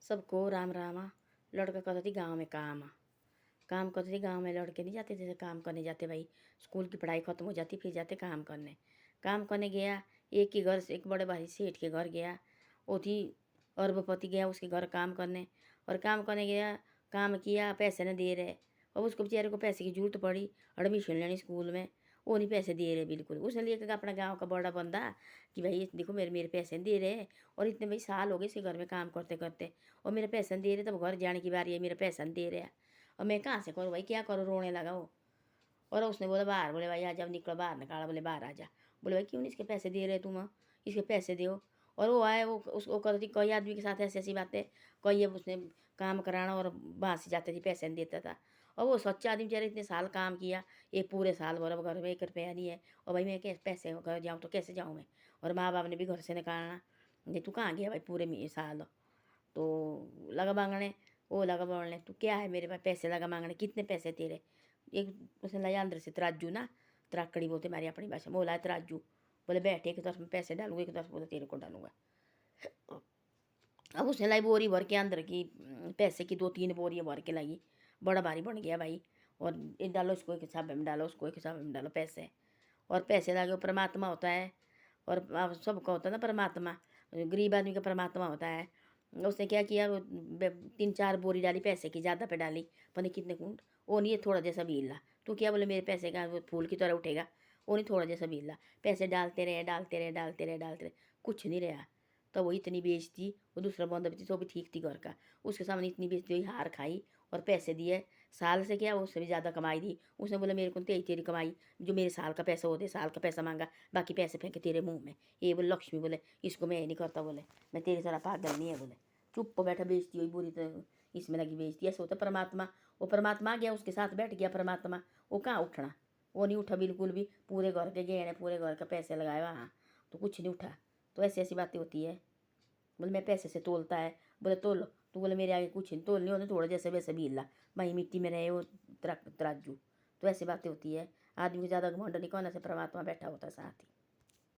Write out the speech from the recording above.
सबको राम रामा। लड़का करता थी गांव में काम करते थे गांव में। लड़के नहीं जाते थे काम करने, जाते भाई स्कूल की पढ़ाई खत्म हो जाती फिर जाते काम करने गया। एक के घर से एक बड़े भाई सेठ के घर गया। वो थी अरबपति, गया उसके घर काम करने। और काम करने गया, काम किया, पैसे न दे रहे। और उसको बेचारे को पैसे की जरूरत पड़ी एडमिशन लेनी स्कूल में। वो नहीं पैसे दे रहे बिल्कुल। उसने लेकर अपना गांव का बड़ा बंदा कि भाई देखो मेरे मेरे पैसे नहीं दे रहे। और इतने भाई साल हो गए इसके घर में काम करते करते, और मेरे पैसे नहीं दे रहे। तब घर जाने की बारी है, मेरा पैसा नहीं दे रहा। और मैं कहाँ से करूँ भाई, क्या करूँ, रोने लगा वो। और उसने बोला बाहर, बोले भाई आ जाओ, निकलो बाहर, निकाला, बोले बाहर आ जा। बोले भाई क्यों नहीं इसके पैसे दे रहे तुम, इसके पैसे दो। और वो आए, वो उसको करती कई आदमी के साथ ऐसी ऐसी बातें। कई अब उसने काम कराना और बाहर से जाते थे, पैसे नहीं देता था। और वो सच्चा आदमी बेचारे, इतने साल काम किया, एक पूरे साल भर अब घर में 1 रुपया नहीं है। और भाई मैं कैसे पैसे घर जाऊँ तो कैसे जाऊँ मैं। और माँ बाप ने भी घर से निकालना, नहीं तू कहाँ गया भाई पूरे साल। तो लगा मांगने, वो लगा बोलने तू क्या है मेरे पास पैसे लगा मांगने, कितने पैसे तेरे। एक उसने लाया अंदर से तराजू ना, त्राकड़ी बोलते हमारी अपनी भाषा में, वो लाया तराजू। बोले बैठ, एक तरफ में पैसे डालूंगा, एक तरफ बोले तेरे को डालूंगा। अब उसने लाई बोरी भर के अंदर की, पैसे की 2-3 बोरियाँ भर के लाई। बड़ा भारी बन गया भाई। और ये डालो इसको एक हिसाब में डालो, उसको एक हिसाब में डालो पैसे। और पैसे लागे, परमात्मा होता है। और सबका होता है ना परमात्मा, गरीब आदमी का परमात्मा होता है। उसने क्या किया, 3-4 बोरी डाली पैसे की, ज़्यादा पे डाली, पता नहीं कितने कुंट। वो नहीं है थोड़ा जैसा भी हिला। तो क्या बोले मेरे पैसे का वो फूल की तरह उठेगा। वो नहीं थोड़ा जैसा भी हिला। पैसे डालते रहे डालते रहे डालते रहे डालते रहे, कुछ नहीं रहा। तो वो इतनी बेचती, वो दूसरा बंदा भी थी तो भी ठीक थी घर का, उसके सामने इतनी बेचती हुई हार खाई। और पैसे दिए साल से, क्या उससे भी ज़्यादा कमाई दी। उसने बोला मेरे को तेरी कमाई, जो मेरे साल का पैसा होते, साल का पैसा मांगा, बाकी पैसे फेंके तेरे मुंह में। ये बोले लक्ष्मी, बोले इसको मैं नहीं करता, बोले मैं तेरी तरह पागल नहीं है। बोले चुप बैठा बेचती हुई बुरी तरह इसमें लगी बेचती। ऐसे होता परमात्मा। वो परमात्मा आ गया उसके साथ बैठ गया परमात्मा। वो कहाँ उठना, वो नहीं उठा बिल्कुल भी। पूरे घर के गहने, पूरे घर का पैसे लगाए वहाँ, तो कुछ नहीं उठा। तो ऐसी ऐसी बातें होती है। बोले मैं पैसे से तोलता है, बोले तोल। तो बोले मेरे आगे कुछ नहीं, तोल नहीं होता, थोड़ा जैसे वैसे भी हिला, वहीं मिट्टी में रहे वो तराजू। तो ऐसी बातें होती है। आदमी को ज़्यादा घमंड नहीं करना से, परमात्मा बैठा होता है साथ ही।